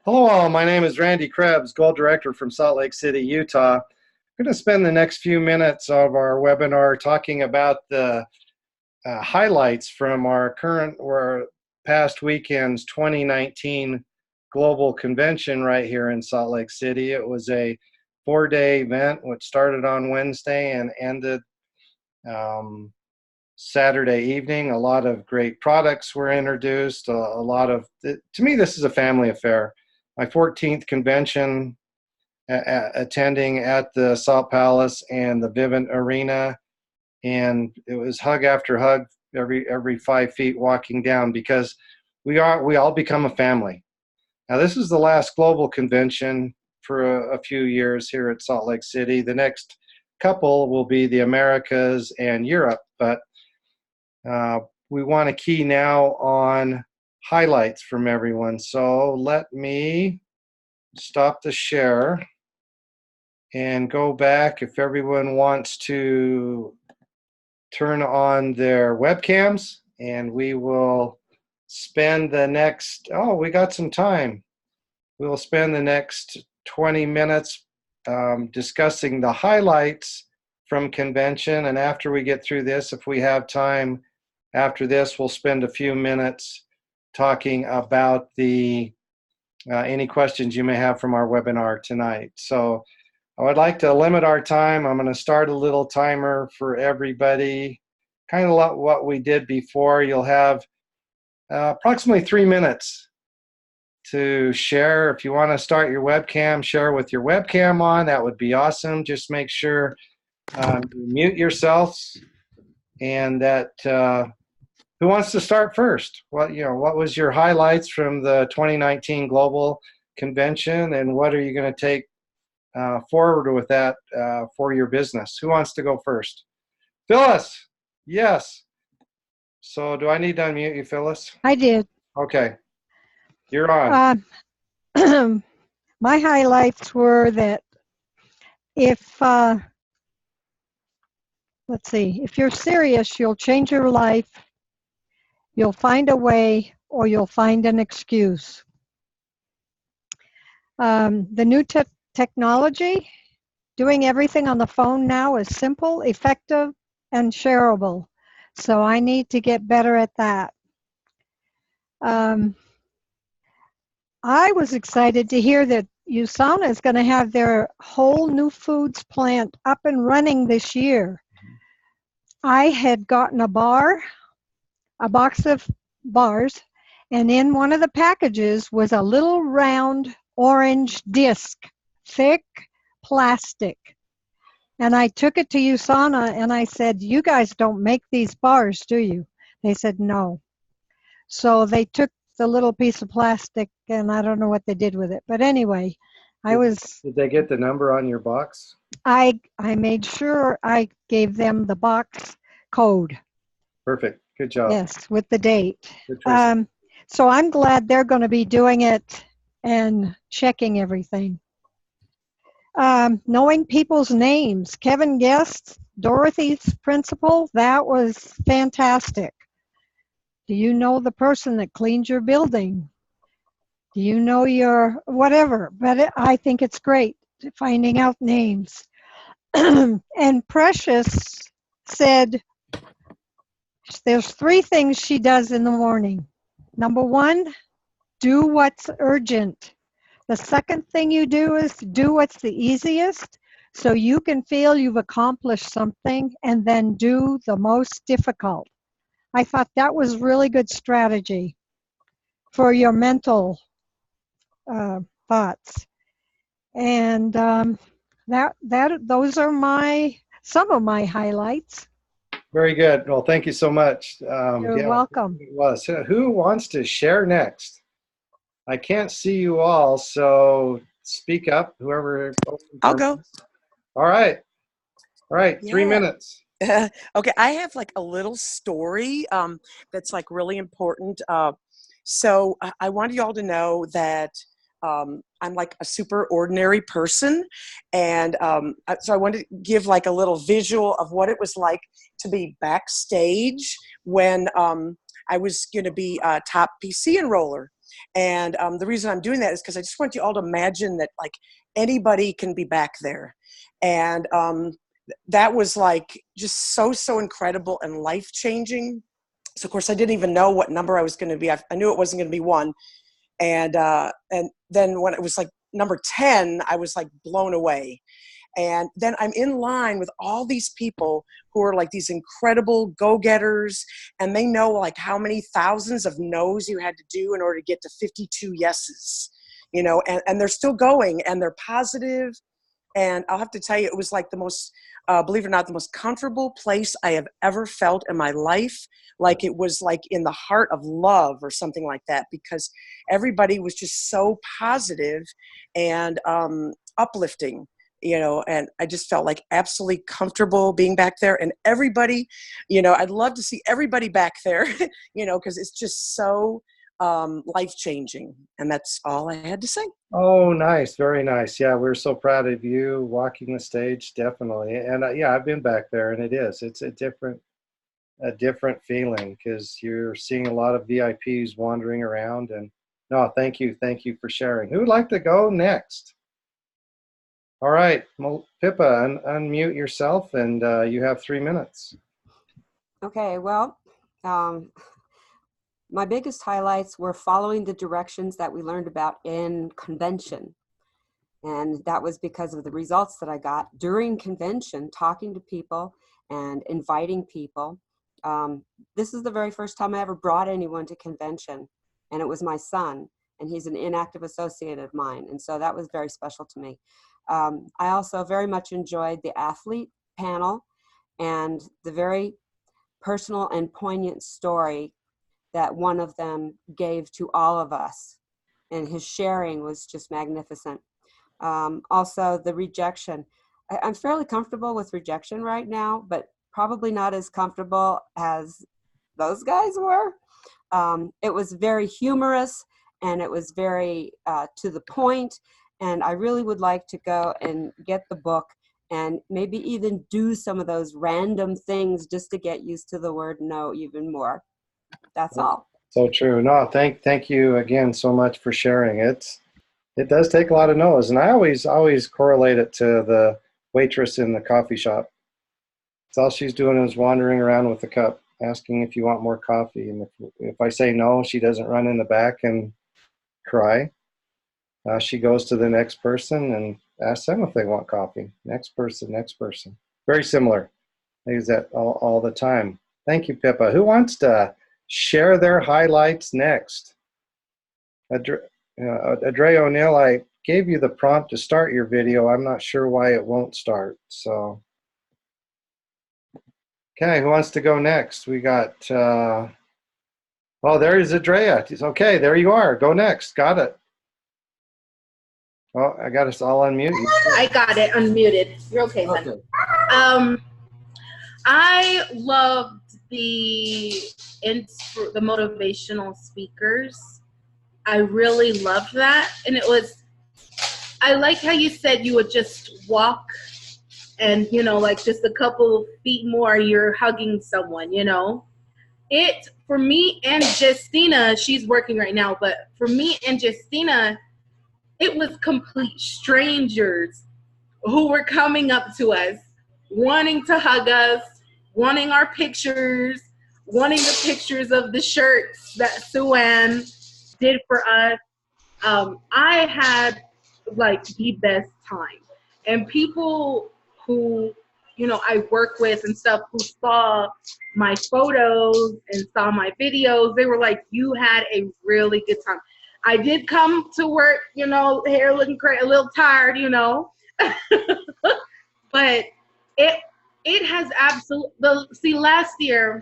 Hello all, my name is Randy Krebs, Gold Director from Salt Lake City, Utah. I'm going to spend the next few minutes of our webinar talking about the highlights from our current or past weekend's 2019 Global Convention right here in Salt Lake City. It was a 4-day event which started on Wednesday and ended Saturday evening. A lot of great products were introduced. To me, this is a family affair. My 14th convention attending at the Salt Palace and the Vivint Arena, and it was hug after hug every 5 feet walking down because we all become a family. Now this is the last global convention for a few years here at Salt Lake City. The next couple will be the Americas and Europe, but we want to key now on highlights from everyone. So let me stop the share and go back if everyone wants to turn on their webcams, and we will spend the next, we got some time. We will spend the next 20 minutes discussing the highlights from convention, and after we get through this, if we have time after this, we'll spend a few minutes talking about the any questions you may have from our webinar tonight. So I would like to limit our time. I'm going to start a little timer for everybody, kind of like what we did before. You'll have approximately 3 minutes to share. If you want to start your webcam, share with your webcam on. That would be awesome. Just make sure you mute yourselves, and that who wants to start first? What was your highlights from the 2019 Global Convention, and what are you going to take forward with that for your business? Who wants to go first? Phyllis, yes. So do I need to unmute you, Phyllis? I did. Okay, you're on. My highlights were that if if you're serious, you'll change your life, you'll find a way, or you'll find an excuse. The new technology, doing everything on the phone now is simple, effective, and shareable. So I need to get better at that. I was excited to hear that USANA is going to have their whole new foods plant up and running this year. I had gotten a box of bars, and in one of the packages was a little round orange disc, thick plastic. And I took it to USANA and I said, "You guys don't make these bars, do you?" They said, "No." So they took the little piece of plastic, and I don't know what they did with it. But anyway, Did they get the number on your box? I made sure I gave them the box code. Perfect. Good job. Yes, with the date. So I'm glad they're going to be doing it and checking everything. Knowing people's names. Kevin Guest, Dorothy's principal, that was fantastic. Do you know the person that cleans your building? Do you know your whatever? But I think it's great finding out names. And Precious said there's 3 things she does in the morning. Number 1, do what's urgent. The second thing you do is do what's the easiest, so you can feel you've accomplished something, and then do the most difficult. I thought that was really good strategy for your mental thoughts. And those are some of my highlights. Very good. Well, thank you so much. You're welcome. It was. Who wants to share next? I can't see you all, so speak up, whoever. I'll go. All right. Yeah. 3 minutes. Okay, I have like a little story that's like really important. So I wanted y'all to know that I'm like a super ordinary person, and so I wanted to give like a little visual of what it was like to be backstage when I was going to be a top PC enroller. And the reason I'm doing that is because I just want you all to imagine that like anybody can be back there. And that was like just so incredible and life-changing. So of course I didn't even know what number I was going to be. I knew it wasn't going to be 1. And then when it was like number 10, I was like blown away. And then I'm in line with all these people who are like these incredible go-getters, and they know like how many thousands of no's you had to do in order to get to 52 yeses, you know, and they're still going and they're positive. And I'll have to tell you, it was like the most, believe it or not, the most comfortable place I have ever felt in my life. Like it was like in the heart of love or something like that, because everybody was just so positive and uplifting, you know, and I just felt like absolutely comfortable being back there. And everybody, you know, I'd love to see everybody back there, you know, because it's just so life-changing. And that's all I had to say. Oh, nice. Very nice. Yeah, we're so proud of you walking the stage, definitely. And yeah, I've been back there, and it's a different feeling because you're seeing a lot of VIPs wandering around. And no, thank you for sharing. Who would like to go next? All right, Pippa, unmute yourself, and you have 3 minutes. Okay, well, my biggest highlights were following the directions that we learned about in convention. And that was because of the results that I got during convention, talking to people and inviting people. This is the very first time I ever brought anyone to convention, and it was my son, and he's an inactive associate of mine. And so that was very special to me. I also very much enjoyed the athlete panel and the very personal and poignant story that one of them gave to all of us. And his sharing was just magnificent. Also, the rejection. I'm fairly comfortable with rejection right now, but probably not as comfortable as those guys were. It was very humorous, and it was very to the point. And I really would like to go and get the book and maybe even do some of those random things just to get used to the word no even more. That's all. So true. No, thank you again so much for sharing. It does take a lot of no's, and I always correlate it to the waitress in the coffee shop. It's all she's doing is wandering around with a cup, asking if you want more coffee. And if I say no, she doesn't run in the back and cry. She goes to the next person and asks them if they want coffee. Next person. Very similar. I use that all the time. Thank you, Pippa. Who wants to share their highlights next? Adre O'Neill, I gave you the prompt to start your video. I'm not sure why it won't start. So, okay, who wants to go next? We got, oh, there is Adrea. Okay, there you are. Go next. Got it. Oh, I got us all unmuted. I got it unmuted. You're okay, son. I loved the motivational speakers. I really loved that. And I like how you said you would just walk and, you know, like just a couple feet more, you're hugging someone, you know. For me and Justina, she's working right now, but for me and Justina, it was complete strangers who were coming up to us, wanting to hug us, wanting our pictures, wanting the pictures of the shirts that Sue-Ann did for us. I had like the best time. And people who, you know, I work with and stuff who saw my photos and saw my videos, they were like, you had a really good time. I did come to work, you know, hair looking crazy, a little tired, you know, but it has absolutely, see, last year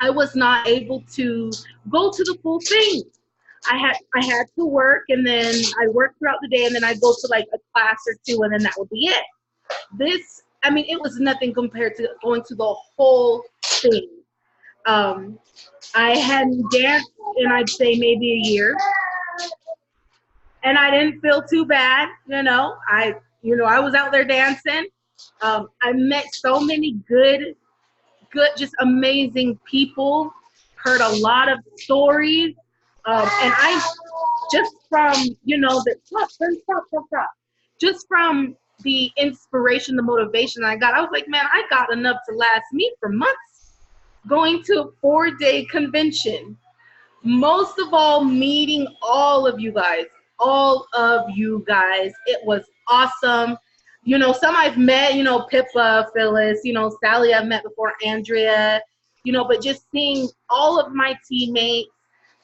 I was not able to go to the full thing. I had to work, and then I worked throughout the day, and then I'd go to like a class or two, and then that would be it. I mean, it was nothing compared to going to the whole thing. I hadn't danced in, I'd say, maybe a year. And I didn't feel too bad, you know. I was out there dancing. I met so many good, just amazing people. Heard a lot of stories. And I just from the stop. Just from the inspiration, the motivation I got, I was like, man, I got enough to last me for months. Going to a 4-day convention, most of all, meeting all of you guys. It was awesome. Some I've met, Pippa, Phyllis, Sally I've met before, Andrea, but just seeing all of my teammates,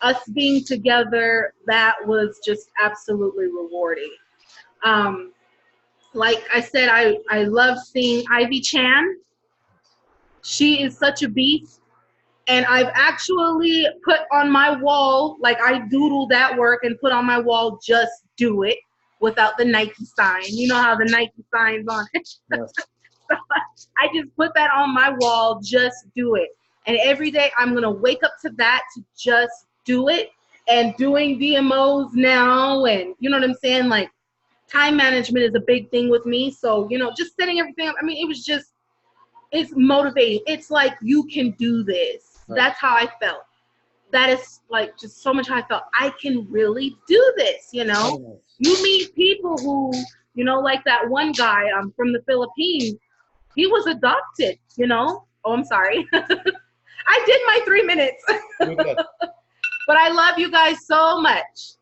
us being together, that was just absolutely rewarding. Like I said, I love seeing Ivy Chan. She is such a beast. And I've actually put on my wall, like I doodled that work and put on my wall, just do it, without the Nike sign. You know how the Nike sign's on it? Yes. So I just put that on my wall, just do it. And every day I'm going to wake up to that, to just do it. And doing DMOs now, and you know what I'm saying? Like, time management is a big thing with me. So, just setting everything up. I mean, it's motivating. It's like, you can do this. Right. That's how I felt. That is like just so much how I felt. I can really do this, Oh, You meet people who, like that one guy from the Philippines. He was adopted, Oh, I'm sorry. I did my 3 minutes. you did. But I love you guys so much.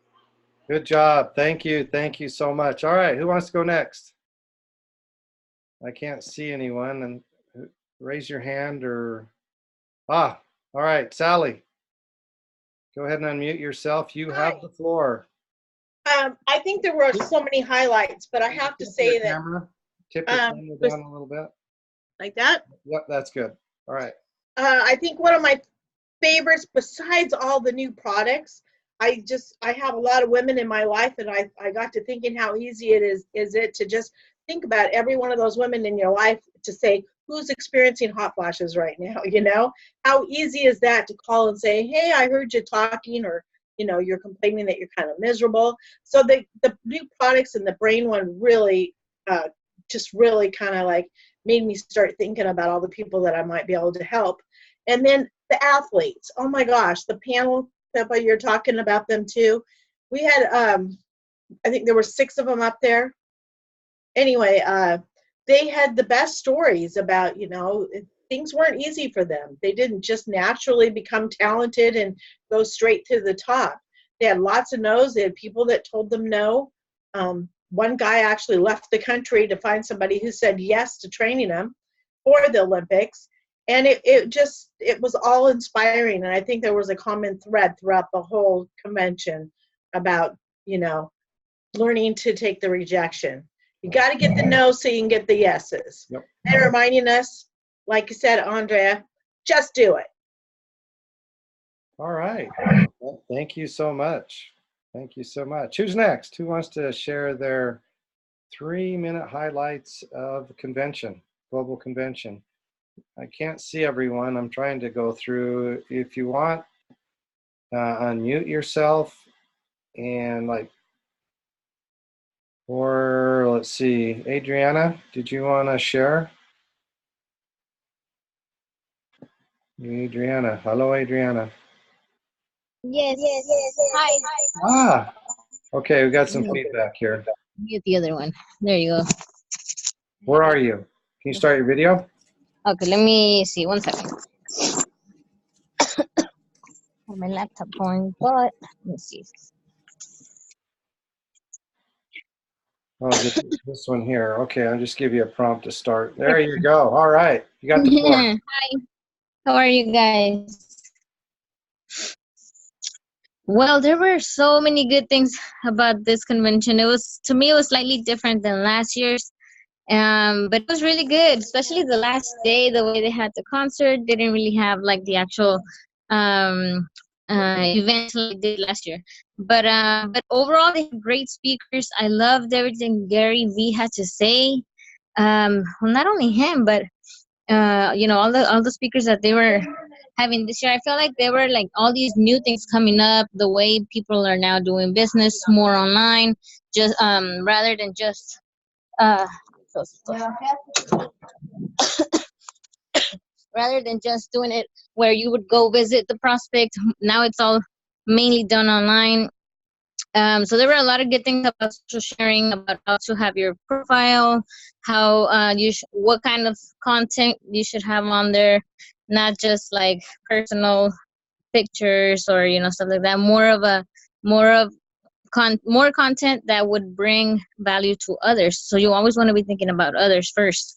Good job. Thank you. Thank you so much. All right. Who wants to go next? I can't see anyone. And raise your hand or. All right. Sally, go ahead and unmute yourself. You have the floor. I think there were so many highlights, but I have to say that. Camera. Tip your camera down a little bit. Like that? Yep, that's good. All right. I think one of my favorites, besides all the new products, I have a lot of women in my life, and I got to thinking how easy it is it to just think about every one of those women in your life, to say, who's experiencing hot flashes right now, How easy is that to call and say, hey, I heard you talking, or, you're complaining that you're kind of miserable. So the new products and the brain one really, just really kind of like made me start thinking about all the people that I might be able to help. And then the athletes, oh my gosh, the panel, Pippa, you're talking about them too. We had, I think there were 6 of them up there. Anyway, they had the best stories about, things weren't easy for them. They didn't just naturally become talented and go straight to the top. They had lots of no's. They had people that told them no. One guy actually left the country to find somebody who said yes to training him for the Olympics. And it was all inspiring. And I think there was a common thread throughout the whole convention about, learning to take the rejection. You got to get the no so you can get the yeses. Yep. And reminding us, like you said, Andrea, just do it. All right. Well, thank you so much. Thank you so much. Who's next? Who wants to share their 3-minute highlights of the convention, global convention? I can't see everyone. I'm trying to go through. If you want, unmute yourself and or let's see, Adriana, did you want to share? Adriana, hello, Adriana. Yes. Hi. Okay, we got some feedback here. Mute the other one. There you go. Where are you? Can you start your video? Okay, let me see. 1 second. Have my laptop going, but let's see. Oh, this one here. Okay, I'll just give you a prompt to start. There you go. All right, you got the floor. Hi. How are you guys? Well, there were so many good things about this convention. To me, it was slightly different than last year's. But it was really good, especially the last day, the way they had the concert. They didn't really have like the actual events like they did last year. But overall, they had great speakers. I loved everything Gary V had to say. Well, not only him, but all the speakers that they were having this year. I feel like there were like all these new things coming up. The way people are now doing business more online, just rather than just rather than just doing it where you would go visit the prospect. Now it's all mainly done online. So there were a lot of good things about social sharing, about how to have your profile, how what kind of content you should have on there, not just like personal pictures or stuff like that. More of more content that would bring value to others. So you always want to be thinking about others first,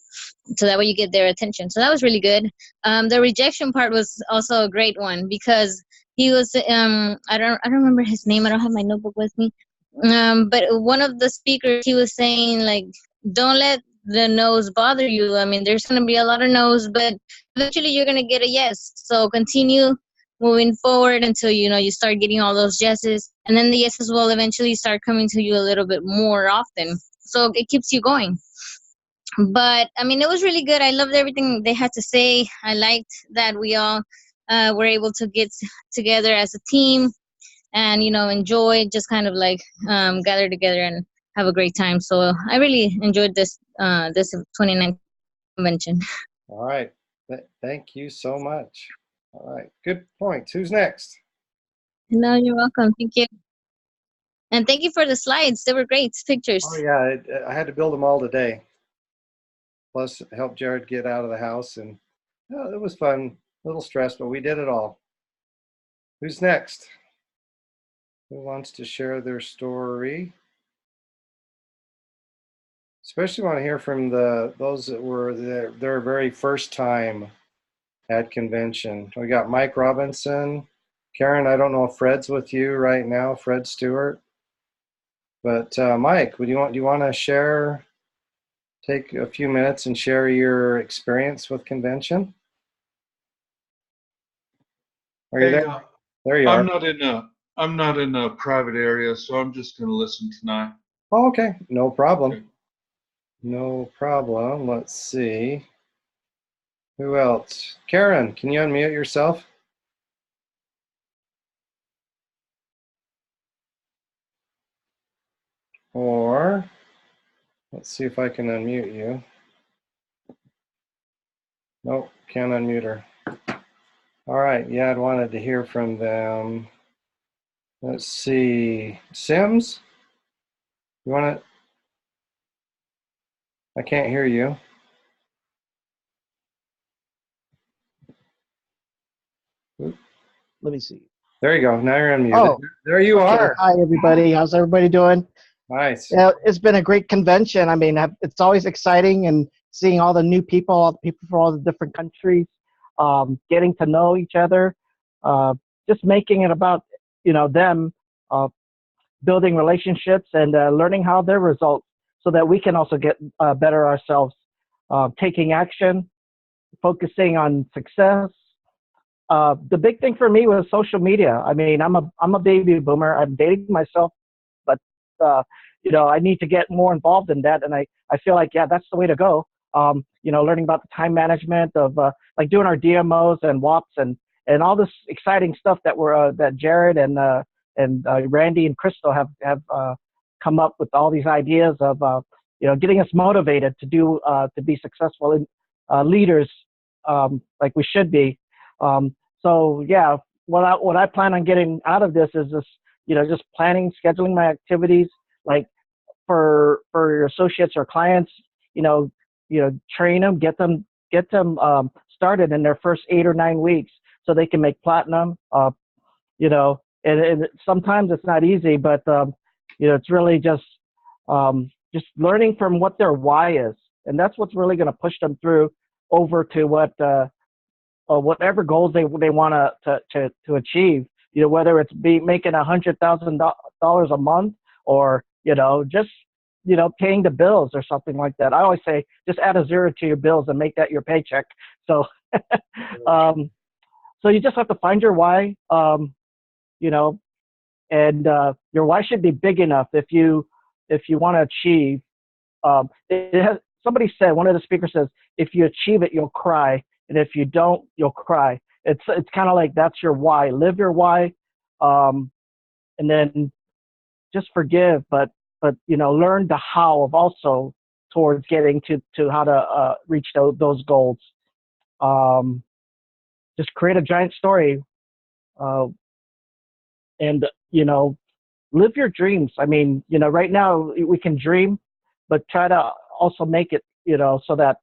so that way you get their attention. So that was really good. The rejection part was also a great one because he was I don't remember his name. I don't have my notebook with me. But one of the speakers, he was saying like, don't let the no's bother you. I mean, there's gonna be a lot of no's, but eventually you're gonna get a yes. So continue moving forward until you start getting all those yeses, and then the yeses will eventually start coming to you a little bit more often, so it keeps you going. But I mean, it was really good. I loved everything they had to say. I liked that we all were able to get together as a team and enjoy, just kind of like gather together and have a great time. So I really enjoyed this 29th convention. All right. Thank you so much. All right. Good points. Who's next? No, you're welcome. Thank you. And thank you for the slides. They were great pictures. Oh, yeah. I had to build them all today. Plus, help Jared get out of the house. And it was fun. A little stressed, but we did it all. Who's next? Who wants to share their story? Especially want to hear from those that were their very first time at convention. We got Mike Robinson. Karen, I don't know if Fred's with you right now, Fred Stewart. But Mike, do you want to share, take a few minutes and share your experience with convention? Are you there? There you are. I'm not in a private area, so I'm just going to listen tonight. Oh, okay, no problem. Okay. No problem. Let's see. Who else? Karen, can you unmute yourself? Or let's see if I can unmute you. Nope, can't unmute her. All right, yeah, I'd wanted to hear from them. Let's see. Sims? You want to? I can't hear you. Let me see. There you go. Now you're unmuted. Oh, there you okay. are. Hi, everybody. How's everybody doing? Nice. Yeah, it's been a great convention. I mean, it's always exciting and seeing all the new people, all the people from all the different countries, getting to know each other, just making it about, them, building relationships and learning how their results so that we can also get better ourselves, taking action, focusing on success. The big thing for me was social media. I mean, I'm a baby boomer. I'm dating myself, but I need to get more involved in that. And I feel like, yeah, that's the way to go. Learning about the time management of like doing our DMOs and WAPs and all this exciting stuff that Jared and Randy and Crystal have come up with, all these ideas of getting us motivated to be successful in leaders like we should be. So yeah, what I plan on getting out of this is just planning, scheduling my activities, like for your associates or clients, train them, get them started in their first 8 or 9 weeks so they can make platinum. And sometimes it's not easy, but it's really just learning from what their why is, and that's what's really going to push them through over to whatever goals they want to achieve. Whether it's making $100,000 a month or just paying the bills or something like that. I always say just add a zero to your bills and make that your paycheck. So so you just have to find your why, and your why should be big enough if you want to achieve. Somebody said, one of the speakers says, if you achieve it, you'll cry. And if you don't, you'll cry. It's kind of like that's your why. Live your why, and then just forgive, but learn the how of also towards getting to how to reach those goals. Just create a giant story, and live your dreams. I mean, right now we can dream, but try to also make it, so that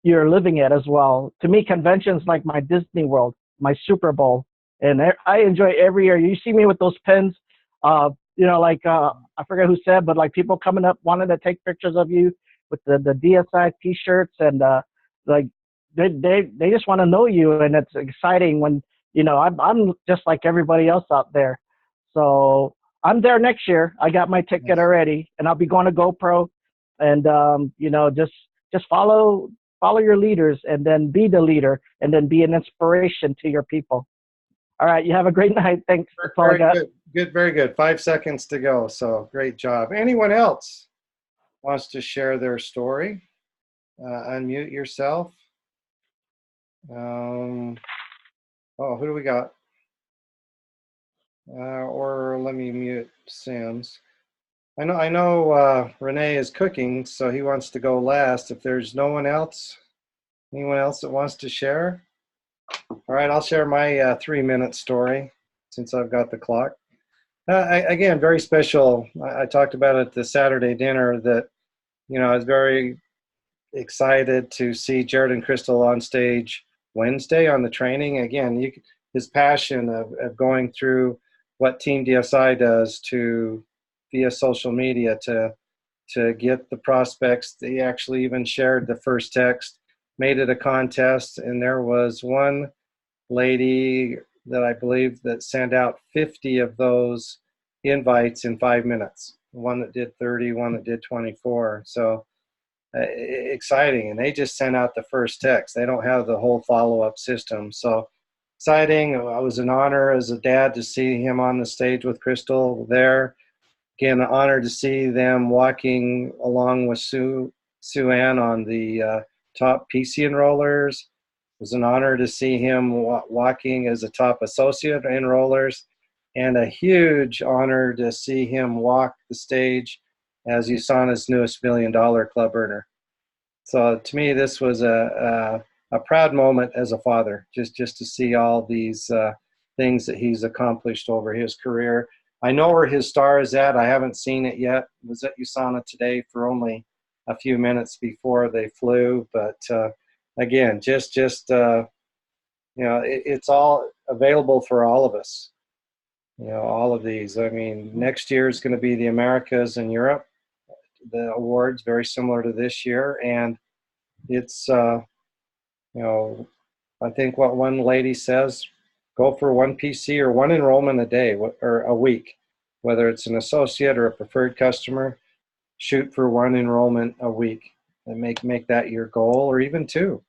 you're living it as well. To me, conventions like my Disney World, my Super Bowl, and I enjoy every year. You see me with those pins, like I forget who said, but like people coming up wanting to take pictures of you with the DSI T-shirts, and like they just want to know you, and it's exciting when I'm just like everybody else out there. So I'm there next year. I got my ticket already, and I'll be going to GoPro, and just follow your leaders, and then be the leader, and then be an inspiration to your people. All right, you have a great night. Thanks. That's all I got. Good, very good. 5 seconds to go, so great job. Anyone else wants to share their story? Unmute yourself. Oh, who do we got? Or let me mute Sims. I know Renee is cooking, so he wants to go last. If there's no one else, anyone else that wants to share? All right, I'll share my 3-minute story since I've got the clock. Again, very special. I talked about it at the Saturday dinner that, I was very excited to see Jared and Crystal on stage Wednesday on the training. Again, his passion of going through what Team DSI does via social media to get the prospects. They actually even shared the first text, made it a contest, and there was one lady that I believe that sent out 50 of those invites in 5 minutes. One that did 30, one that did 24. So exciting. And they just sent out the first text. They don't have the whole follow-up system. So exciting. It was an honor as a dad to see him on the stage with Crystal there. Again, an honor to see them walking along with Sue Ann on the top PC enrollers. It was an honor to see him walking as a top associate enrollers, and a huge honor to see him walk the stage as USANA's newest $1 million club earner. So to me, this was a proud moment as a father, just to see all these things that he's accomplished over his career. I know where his star is at. I haven't seen it yet. I was at USANA today for only a few minutes before they flew, but again, it's all available for all of us. All of these. I mean, next year is going to be the Americas and Europe. The awards very similar to this year, and it's I think what one lady says, go for one PC or one enrollment a day or a week, whether it's an associate or a preferred customer. Shoot for one enrollment a week and make that your goal, or even two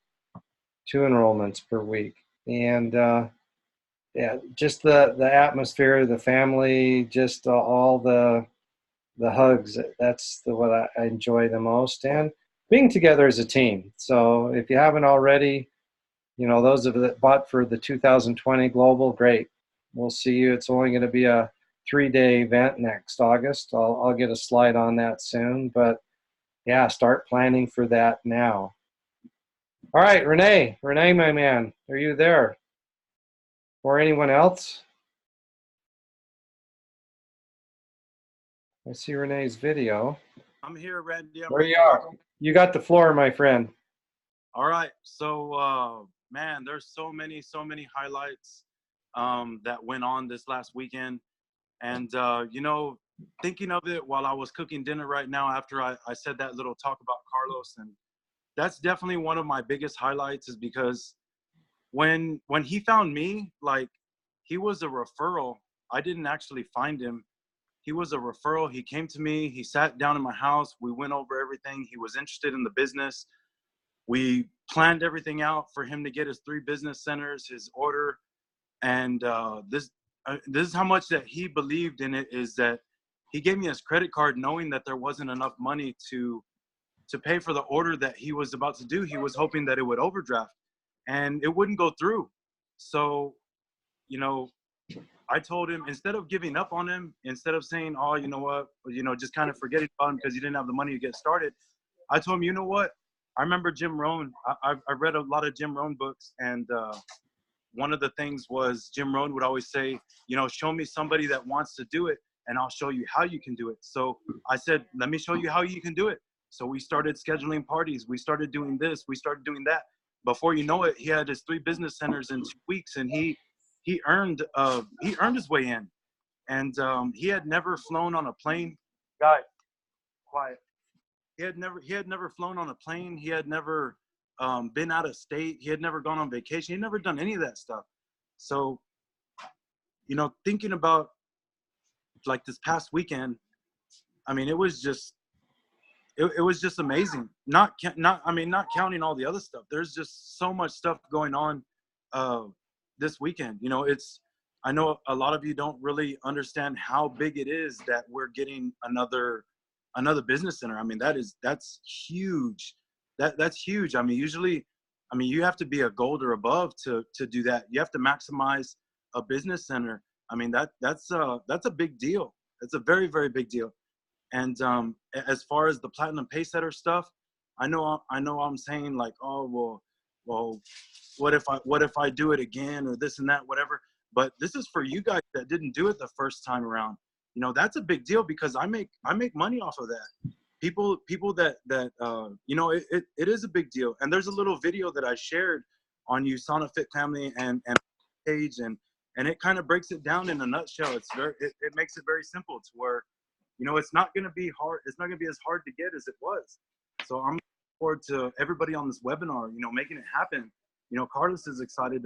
enrollments per week. And just the atmosphere, the family, just all the hugs. That's what I enjoy the most, and being together as a team. So if you haven't already, those that bought for the 2020 Global, great. We'll see you. It's only going to be a 3-day event next August. I'll get a slide on that soon, but yeah, start planning for that now. All right, Renee, my man, are you there? Or anyone else? I see Renee's video. I'm here, Randy. There you are. You got the floor, my friend. All right. So, man, there's so many highlights that went on this last weekend. And, thinking of it while I was cooking dinner right now after I said that little talk about Carlos, and that's definitely one of my biggest highlights, is because when he found me, like, he was a referral. I didn't actually find him. He was a referral. He came to me. He sat down in my house. We went over everything. He was interested in the business. We planned everything out for him to get his 3 business centers, his order. And this is how much that he believed in it, is that he gave me his credit card knowing that there wasn't enough money to pay for the order that he was about to do. He was hoping that it would overdraft and it wouldn't go through. So, I told him, instead of giving up on him, instead of saying, oh, you know what, just kind of forgetting about him because he didn't have the money to get started, I told him, you know what? I remember Jim Rohn. I read a lot of Jim Rohn books, and one of the things was Jim Rohn would always say, you know, show me somebody that wants to do it and I'll show you how you can do it. So I said, let me show you how you can do it. So we started scheduling parties. We started doing this. We started doing that. Before you know it, he had his 3 business centers in 2 weeks, and he earned his way in. And he had never flown on a plane. Guy, quiet. He had never flown on a plane. He had never been out of state. He had never gone on vacation. He had never done any of that stuff. So, you know, thinking about like this past weekend, I mean, it was just amazing. Not counting all the other stuff. There's just so much stuff going on this weekend. You know, I know a lot of you don't really understand how big it is that we're getting another business center. I mean, that's huge. That's huge. I mean, usually, you have to be a gold or above to do that. You have to maximize a business center. I mean, that's a big deal. It's a very, very big deal. And as far as the platinum paysetter stuff, I know I'm saying like, oh, well, what if I do it again or this and that, whatever. But this is for you guys that didn't do it the first time around. You know, that's a big deal because I make money off of that. People that you know, it is a big deal. And there's a little video that I shared on USANA Fit Family and page, and it kind of breaks it down in a nutshell. It makes it very simple to where, you know, it's not going to be hard. It's not going to be as hard to get as it was. So I'm looking forward to everybody on this webinar, you know, making it happen. You know, Carlos is excited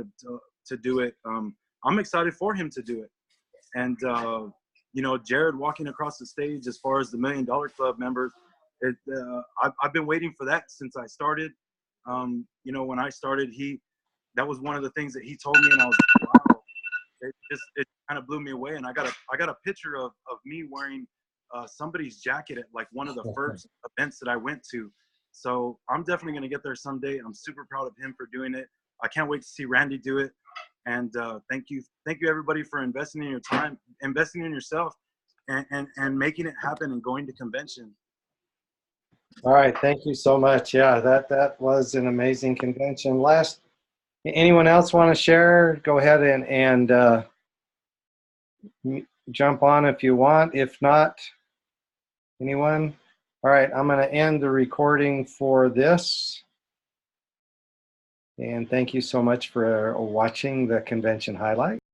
to do it. I'm excited for him to do it. And, you know, Jared walking across the stage as far as the $1 Million Club members, I've been waiting for that since I started. You know, when I started, that was one of the things that he told me, and I was like, wow, it kind of blew me away. And I got a picture of me wearing somebody's jacket at like one of the first events that I went to. So I'm definitely going to get there someday. I'm super proud of him for doing it. I can't wait to see Randy do it. And thank you everybody for investing in your time, investing in yourself, and making it happen and going to convention. All right, thank you so much. Yeah, that was an amazing convention. Anyone else want to share? Go ahead and jump on if you want. If not, anyone? All right, I'm going to end the recording for this. And thank you so much for watching the convention highlight.